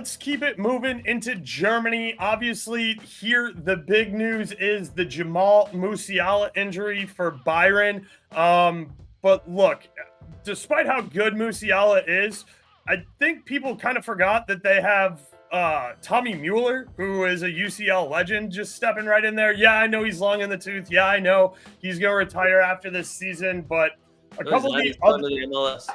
let's keep it moving into Germany. Obviously, here the big news is the Jamal Musiala injury for Bayern. But look, despite how good Musiala is, I think people kind of forgot that they have Tommy Mueller, who is a UCL legend, just stepping right in there. Yeah, I know he's long in the tooth. Yeah, I know he's going to retire after this season, but a couple of the other MLS.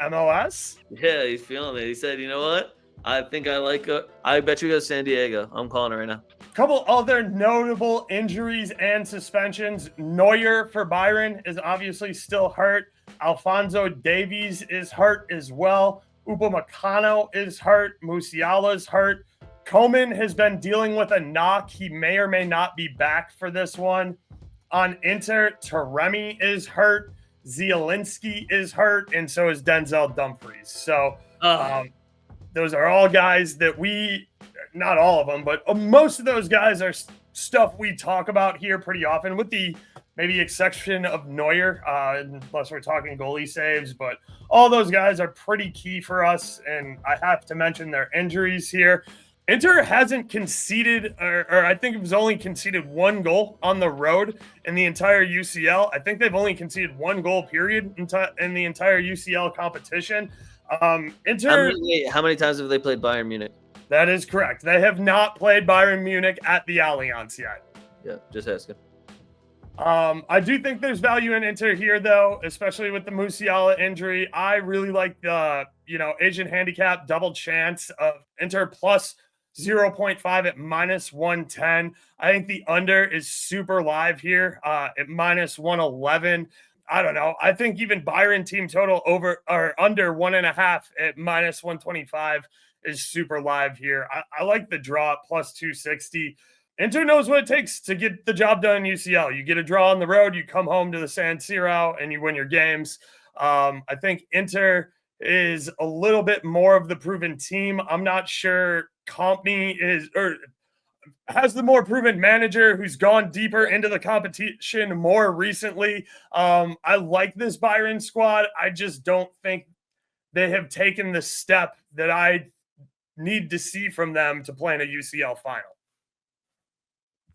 MLS? Yeah, he's feeling it. He said, you know what? I think I like I bet you go San Diego. I'm calling it right now. Couple other notable injuries and suspensions. Neuer for Bayern is obviously still hurt. Alphonso Davies is hurt as well. Upamecano is hurt. Musiala is hurt. Coman has been dealing with a knock. He may or may not be back for this one. On Inter, Taremi is hurt. Zielinski is hurt, and so is Denzel Dumfries. So those are all guys that not all of them, but most of those guys are stuff we talk about here pretty often, with the maybe exception of Neuer, unless we're talking goalie saves. But all those guys are pretty key for us, and I have to mention their injuries here. Inter hasn't conceded, or I think it was only conceded one goal on the road in the entire UCL. I think they've only conceded one goal, period, in the entire UCL competition. Inter. How many times have they played Bayern Munich? That is correct. They have not played Bayern Munich at the Allianz yet. Yeah, just asking. I do think there's value in Inter here, though, especially with the Musiala injury. I really like the Asian handicap double chance of Inter plus 0.5 at minus 110. I think the under is super live here at minus 111. I don't know. I think even Bayern team total over or under 1.5 at minus 125 is super live here. I like the draw at plus 260. Inter knows what it takes to get the job done in UCL. You get a draw on the road, you come home to the San Siro, and you win your games. I think Inter is a little bit more of the proven team. I'm not sure Company has the more proven manager who's gone deeper into the competition more recently. I like this Bayern squad. I just don't think they have taken the step that I need to see from them to play in a UCL final.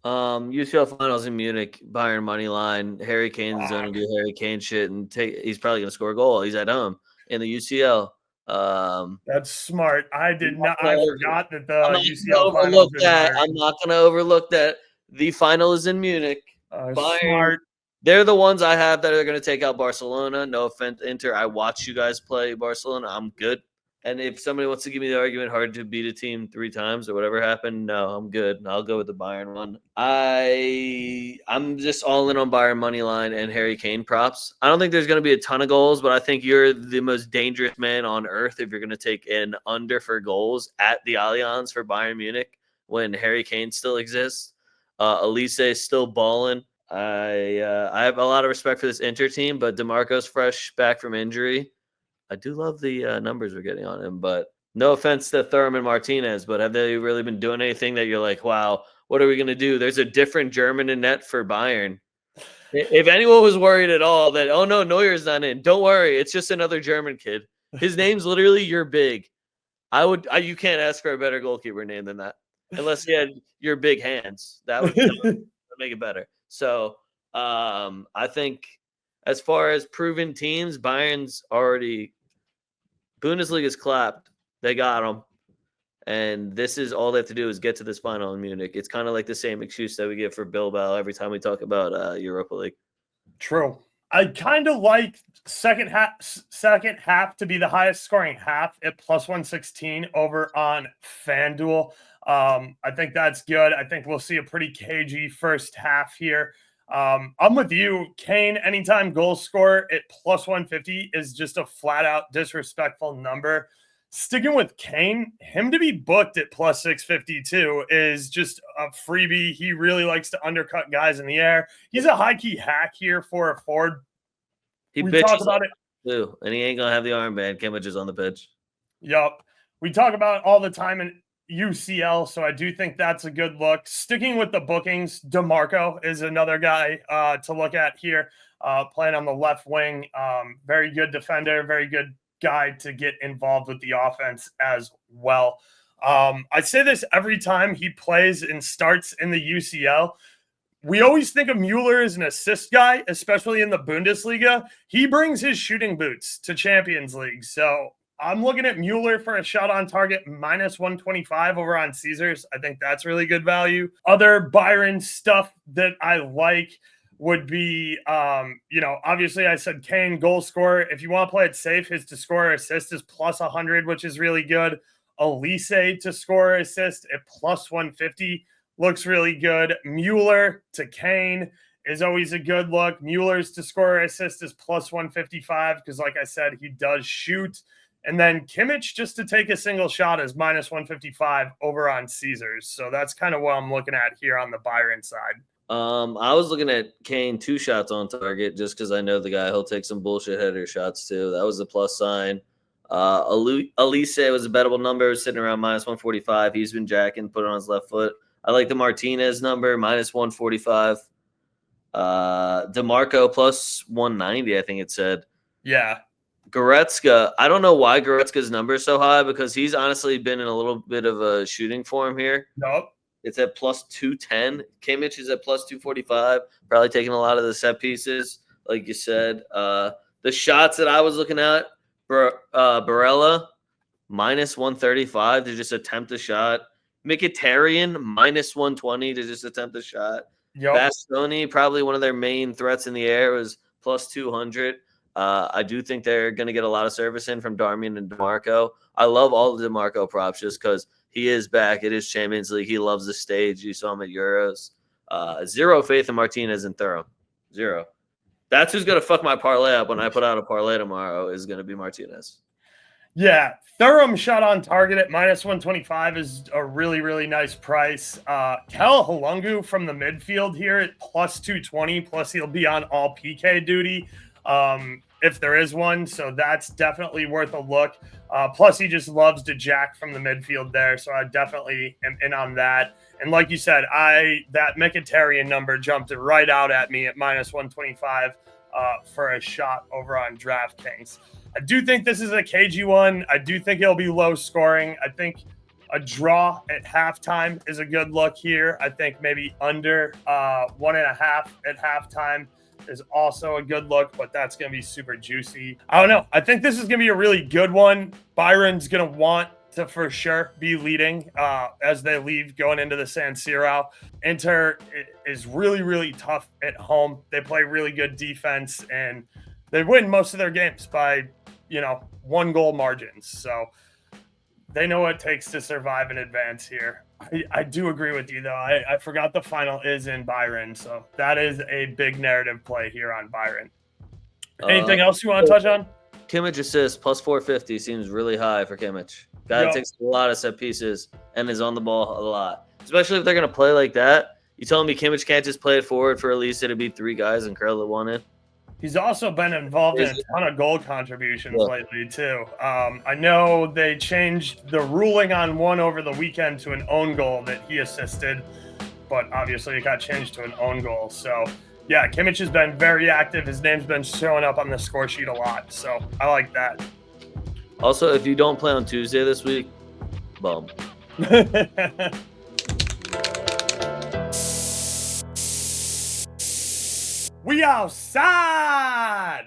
UCL finals in Munich, Bayern money line. Harry Kane's going to do Harry Kane shit, and he's probably going to score a goal. He's at home in the UCL. That's smart. I forgot that the UCL finals. I'm not going to overlook that. The final is in Munich. Bayern, smart. They're the ones I have that are going to take out Barcelona. No offense, Inter. I watch you guys play Barcelona. I'm good. And if somebody wants to give me the argument, hard to beat a team 3 times or whatever happened, no, I'm good. I'll go with the Bayern one. I'm just all in on Bayern money line and Harry Kane props. I don't think there's going to be a ton of goals, but I think you're the most dangerous man on earth if you're going to take an under for goals at the Allianz for Bayern Munich when Harry Kane still exists. Elise is still balling. I have a lot of respect for this Inter team, but DeMarco's fresh back from injury. I do love the numbers we're getting on him, but no offense to Thurman Martinez, but have they really been doing anything that you're like, wow, what are we going to do? There's a different German in net for Bayern. If anyone was worried at all that, oh no, Neuer's not in, don't worry. It's just another German kid. His name's literally You're Big. You can't ask for a better goalkeeper name than that. Unless you had Your Big Hands. That would make it better. So I think as far as proven teams, Bayern's already Bundesliga's clapped. They got them. And this is all they have to do is get to this final in Munich. It's kind of like the same excuse that we get for Bilbao every time we talk about Europa League. True. I kind of like second half to be the highest scoring half at plus 116 over on FanDuel. I think that's good. I think we'll see a pretty cagey first half here. I'm with you. Kane, anytime goal scorer at plus 150 is just a flat out disrespectful number. Sticking with Kane, him to be booked at plus 652 is just a freebie. He really likes to undercut guys in the air. He's a high key hack here for a forward. We talk about it too, and he ain't gonna have the armband. Kimmich is on the pitch. Yup. We talk about it all the time in UCL, so I do think that's a good look. Sticking with the bookings, DeMarco is another guy to look at here, playing on the left wing. Very good defender, very good guy to get involved with the offense as well. I say this every time he plays and starts in the UCL. We always think of Mueller as an assist guy, especially in the Bundesliga. He brings his shooting boots to Champions League. So I'm looking at Mueller for a shot on target minus 125 over on Caesars. I think that's really good value. Other Bayern stuff that I like would be, obviously I said Kane goal scorer. If you want to play it safe, his to score or assist is plus 100, which is really good. Elise to score or assist at plus 150 looks really good. Mueller to Kane is always a good look. Mueller's to score or assist is plus 155 because, like I said, he does shoot. And then Kimmich just to take a single shot is minus 155 over on Caesars. So that's kind of what I'm looking at here on the Bayern side. I was looking at Kane 2 shots on target just because I know the guy. He'll take some bullshit header shots too. That was the plus sign. Elise was a bettable number, sitting around minus 145. He's been jacking, put it on his left foot. I like the Martinez number, minus 145. DeMarco plus 190, I think it said. Yeah. Goretzka, I don't know why Goretzka's number is so high because he's honestly been in a little bit of a shooting form here. Nope. It's at plus 210. Kimmich is at plus 245, probably taking a lot of the set pieces, like you said. The shots that I was looking at, Barella, minus 135 to just attempt a shot. Mkhitaryan, minus 120 to just attempt a shot. Yep. Bastoni, probably one of their main threats in the air, was plus 200. I do think they're going to get a lot of service in from Darmian and DeMarco. I love all the DeMarco props just because he is back. It is Champions League. He loves the stage. You saw him at Euros. Zero faith in Martinez and Thuram. Zero. That's who's going to fuck my parlay up when I put out a parlay tomorrow is going to be Martinez. Yeah, Thuram shot on target at minus 125 is a really, really nice price. Cal Halungu from the midfield here at plus 220, plus he'll be on all PK duty if there is one, so that's definitely worth a look. Plus, he just loves to jack from the midfield there, so I definitely am in on that. And like you said, that Mkhitaryan number jumped right out at me at minus 125 for a shot over on DraftKings. I do think this is a cagey one. I do think it'll be low scoring. I think a draw at halftime is a good look here. I think maybe under 1.5 at halftime is also a good look, but that's going to be super juicy. I don't know. I think this is going to be a really good one. Byron's going to want to for sure be leading as they leave going into the San Siro. Inter is really, really tough at home. They play really good defense and they win most of their games by 1-goal margins. So they know what it takes to survive and advance here. I do agree with you, though. I forgot the final is in Bayern, so that is a big narrative play here on Bayern. Anything else you want to touch on? Kimmich assist plus 450 seems really high for Kimmich. Guy that takes a lot of set pieces and is on the ball a lot, especially if they're going to play like that. You telling me Kimmich can't just play it forward for Elise to beat 3 guys and curl it one in? He's also been involved in a ton of goal contributions lately, too. I know they changed the ruling on one over the weekend to an own goal that he assisted, but obviously it got changed to an own goal. So, yeah, Kimmich has been very active. His name's been showing up on the score sheet a lot, so I like that. Also, if you don't play on Tuesday this week, bum. We outside!